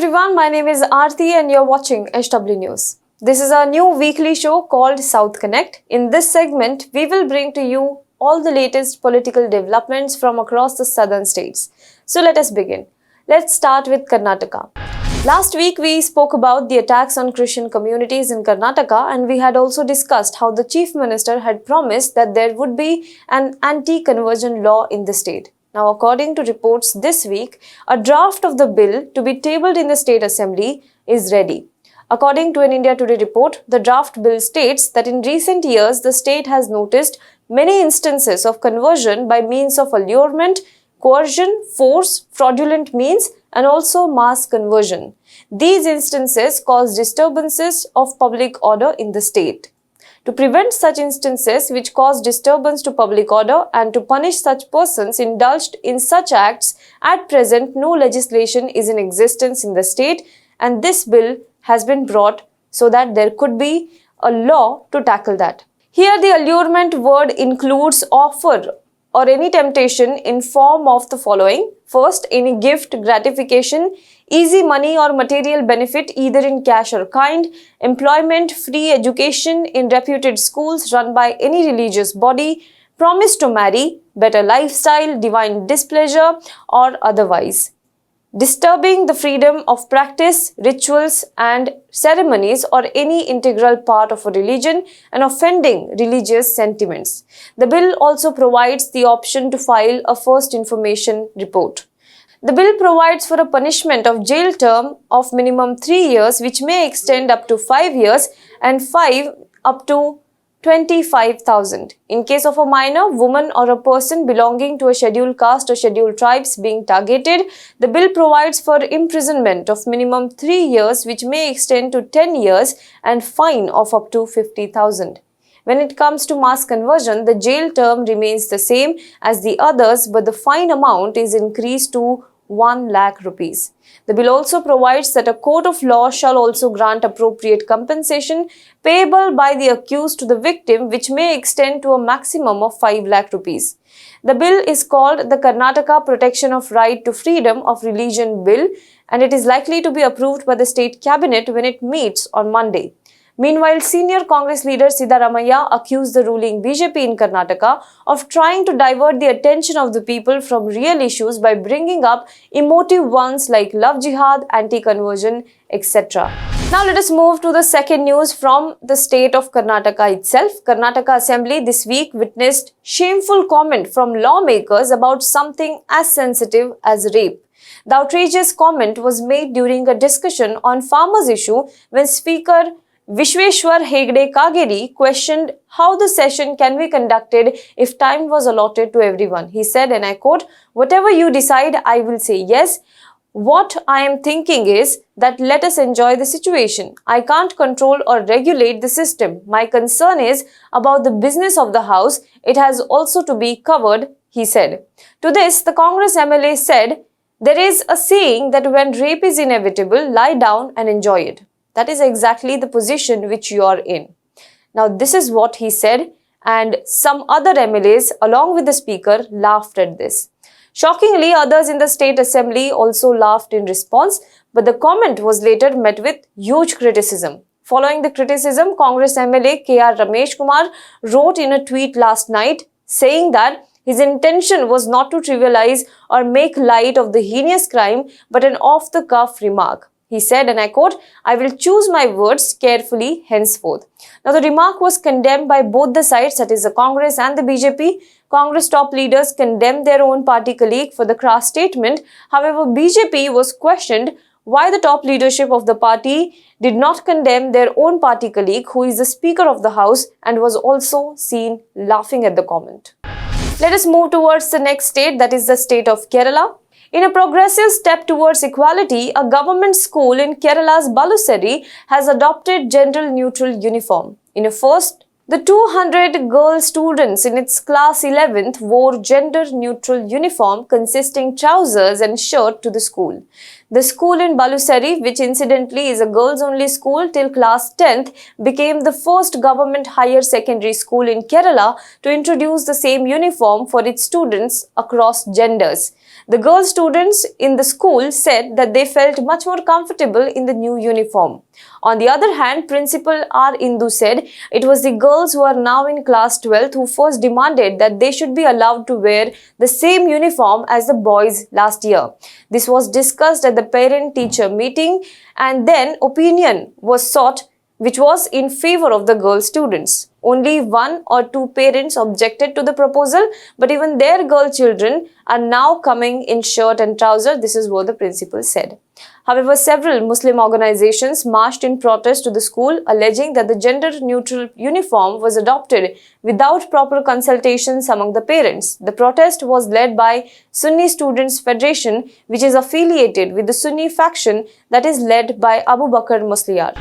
everyone, my name is Aarti and you're watching SW News. This is our new weekly show called South Connect. In this segment, we will bring to you all the latest political developments from across the southern states. So let us begin. Let's start with Karnataka. Last week, we spoke about the attacks on Christian communities in Karnataka, and we had also discussed how the Chief Minister had promised that there would be an anti-conversion law in the state. Now, according to reports this week, a draft of the bill to be tabled in the State Assembly is ready. According to an India Today report, the draft bill states that in recent years, the state has noticed many instances of conversion by means of allurement, coercion, force, fraudulent means, and also mass conversion. These instances cause disturbances of public order in the state. To prevent such instances which cause disturbance to public order and to punish such persons indulged in such acts, at present no legislation is in existence in the state, and this bill has been brought so that there could be a law to tackle that. Here the allurement word includes offer or any temptation in form of the following. First, any gift, gratification, easy money or material benefit either in cash or kind, employment, free education in reputed schools run by any religious body, promise to marry, better lifestyle, divine displeasure or otherwise. Disturbing the freedom of practice, rituals and ceremonies or any integral part of a religion and offending religious sentiments. The bill also provides the option to file a first information report. The bill provides for a punishment of jail term of minimum 3 years, which may extend up to 5 years and 5 up to 25,000. In case of a minor, woman or a person belonging to a scheduled caste or scheduled tribes being targeted, the bill provides for imprisonment of minimum 3 years, which may extend to 10 years and fine of up to 50,000. When it comes to mass conversion, the jail term remains the same as the others, but the fine amount is increased to 1 lakh rupees. The bill also provides that a court of law shall also grant appropriate compensation payable by the accused to the victim, which may extend to a maximum of 5 lakh rupees. The bill is called the Karnataka Protection of Right to Freedom of Religion Bill, and it is likely to be approved by the state cabinet when it meets on Monday. Meanwhile, senior Congress leader Siddaramaiah accused the ruling BJP in Karnataka of trying to divert the attention of the people from real issues by bringing up emotive ones like love jihad, anti-conversion, etc. Now let us move to the second news from the state of Karnataka itself. Karnataka Assembly this week witnessed shameful comment from lawmakers about something as sensitive as rape. The outrageous comment was made during a discussion on farmers' issue when Speaker Vishweshwar Hegde Kageri questioned how the session can be conducted if time was allotted to everyone. He said, and I quote, "Whatever you decide, I will say yes. What I am thinking is that let us enjoy the situation. I can't control or regulate the system. My concern is about the business of the house. It has also to be covered," he said. To this, the Congress MLA said, "There is a saying that when rape is inevitable, lie down and enjoy it. That is exactly the position which you are in." Now, this is what he said, and some other MLAs, along with the speaker, laughed at this. Shockingly, others in the state assembly also laughed in response, but the comment was later met with huge criticism. Following the criticism, Congress MLA K.R. Ramesh Kumar wrote in a tweet last night saying that his intention was not to trivialize or make light of the heinous crime, but an off-the-cuff remark. He said, and I quote, "I will choose my words carefully henceforth." Now, the remark was condemned by both the sides, that is the Congress and the BJP. Congress top leaders condemned their own party colleague for the crass statement. However, BJP was questioned why the top leadership of the party did not condemn their own party colleague, who is the Speaker of the House, and was also seen laughing at the comment. Let us move towards the next state, that is the state of Kerala. In a progressive step towards equality, a government school in Kerala's Balussery has adopted gender-neutral uniform. In a first, the 200 girl students in its class 11th wore gender-neutral uniform consisting trousers and shirt to the school. The school in Balussery, which incidentally is a girls-only school till class 10th, became the first government higher secondary school in Kerala to introduce the same uniform for its students across genders. The girl students in the school said that they felt much more comfortable in the new uniform. On the other hand, Principal R. Indu said it was the girls who are now in class 12th who first demanded that they should be allowed to wear the same uniform as the boys last year. This was discussed at the parent-teacher meeting, and then opinion was sought which was in favor of the girl students. Only 1 or 2 parents objected to the proposal, but even their girl children are now coming in shirt and trouser. This is what the principal said. However, several Muslim organizations marched in protest to the school, alleging that the gender-neutral uniform was adopted without proper consultations among the parents. The protest was led by Sunni Students Federation, which is affiliated with the Sunni faction that is led by Abu Bakr Musliar.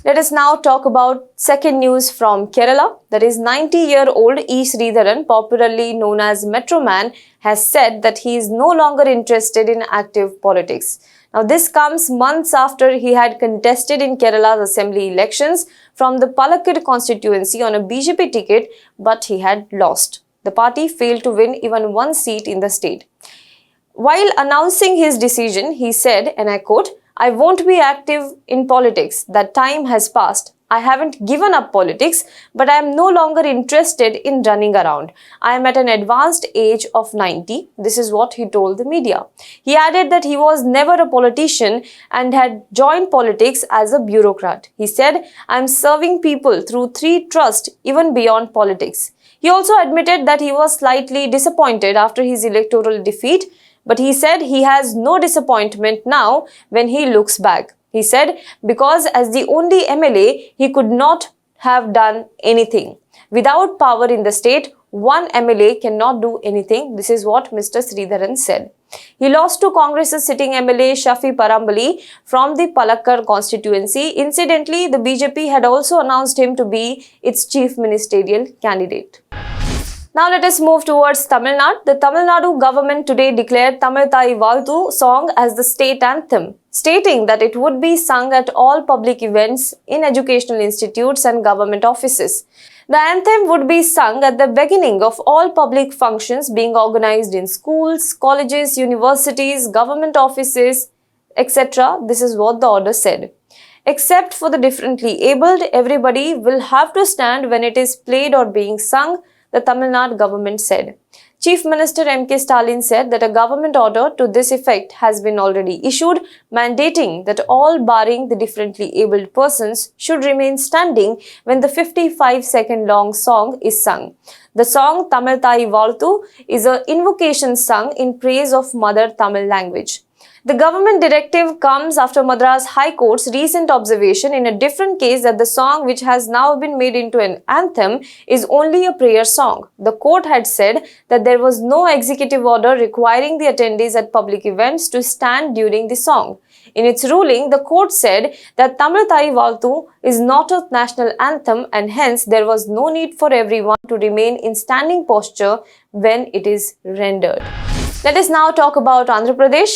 Let us now talk about second news from Kerala. That is 90-year-old E. Sridharan, popularly known as Metro Man, has said that he is no longer interested in active politics. Now, this comes months after he had contested in Kerala's assembly elections from the Palakkad constituency on a BJP ticket, but he had lost. The party failed to win even one seat in the state. While announcing his decision, he said, and I quote, "I won't be active in politics. That time has passed. I haven't given up politics, but I am no longer interested in running around. I am at an advanced age of 90. This is what he told the media. He added that he was never a politician and had joined politics as a bureaucrat. He said, "I am serving people through 3 trusts, even beyond politics." He also admitted that he was slightly disappointed after his electoral defeat, but he said he has no disappointment now when he looks back. He said because as the only MLA, he could not have done anything. Without power in the state, one MLA cannot do anything. This is what Mr. Sridharan said. He lost to Congress's sitting MLA Shafi Parambali from the Palakkad constituency. Incidentally, the BJP had also announced him to be its chief ministerial candidate. Now let us move towards Tamil Nadu. The Tamil Nadu government today declared Tamil Thai Vazhthu song as the state anthem, stating that it would be sung at all public events in educational institutes and government offices. The anthem would be sung at the beginning of all public functions being organized in schools, colleges, universities, government offices, etc. This is what the order said. Except for the differently abled, everybody will have to stand when it is played or being sung, the Tamil Nadu government said. Chief Minister M.K. Stalin said that a government order to this effect has been already issued, mandating that all barring the differently abled persons should remain standing when the 55-second long song is sung. The song Tamil Thai Vazhthu is an invocation sung in praise of Mother Tamil language. The government directive comes after Madras High Court's recent observation in a different case that the song, which has now been made into an anthem, is only a prayer song. The court had said that there was no executive order requiring the attendees at public events to stand during the song. In its ruling, the court said that Tamil Thai Vazhthu is not a national anthem and hence there was no need for everyone to remain in standing posture when it is rendered. Let us now talk about Andhra Pradesh.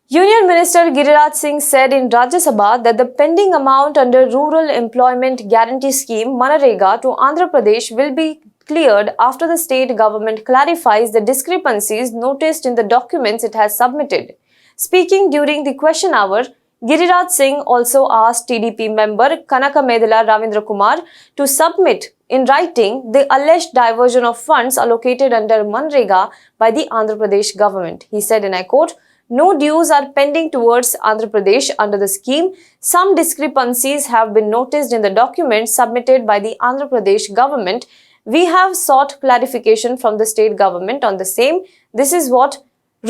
Union Minister Giriraj Singh said in Rajya Sabha that the pending amount under Rural Employment Guarantee Scheme Manarega to Andhra Pradesh will be cleared after the state government clarifies the discrepancies noticed in the documents it has submitted. Speaking during the question hour, Giriraj Singh also asked TDP member Kanaka Medela Ravindra Kumar to submit in writing the alleged diversion of funds allocated under Manrega by the Andhra Pradesh government. He said, and I quote, "No dues are pending towards Andhra Pradesh under the scheme. Some discrepancies have been noticed in the documents submitted by the Andhra Pradesh government. We have sought clarification from the state government on the same." This is what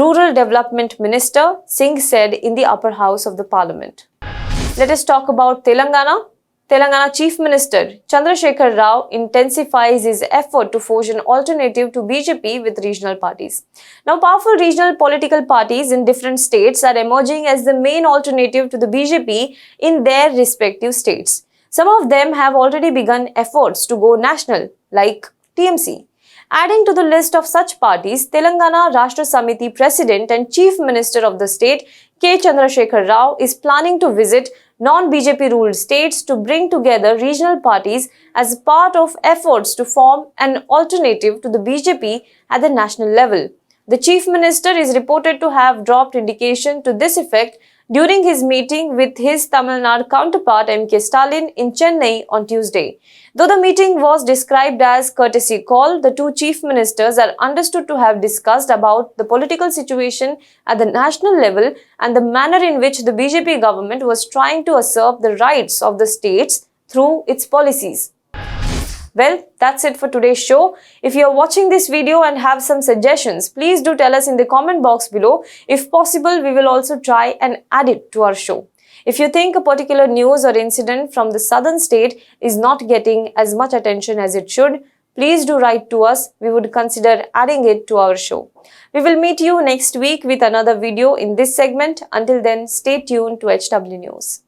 Rural Development Minister Singh said in the upper house of the parliament. Let us talk about Telangana. Telangana Chief Minister Chandrasekhar Rao intensifies his effort to forge an alternative to BJP with regional parties. Now, powerful regional political parties in different states are emerging as the main alternative to the BJP in their respective states. Some of them have already begun efforts to go national, like TMC. Adding to the list of such parties, Telangana Rashtra Samiti President and Chief Minister of the state, K. Chandrasekhar Rao is planning to visit non-BJP ruled states to bring together regional parties as part of efforts to form an alternative to the BJP at the national level. The Chief Minister is reported to have dropped indication to this effect during his meeting with his Tamil Nadu counterpart M.K. Stalin in Chennai on Tuesday. Though the meeting was described as courtesy call, the two chief ministers are understood to have discussed about the political situation at the national level and the manner in which the BJP government was trying to assert the rights of the states through its policies. Well, that's it for today's show. If you are watching this video and have some suggestions, please do tell us in the comment box below. If possible, we will also try and add it to our show. If you think a particular news or incident from the southern state is not getting as much attention as it should, please do write to us. We would consider adding it to our show. We will meet you next week with another video in this segment. Until then, stay tuned to HW News.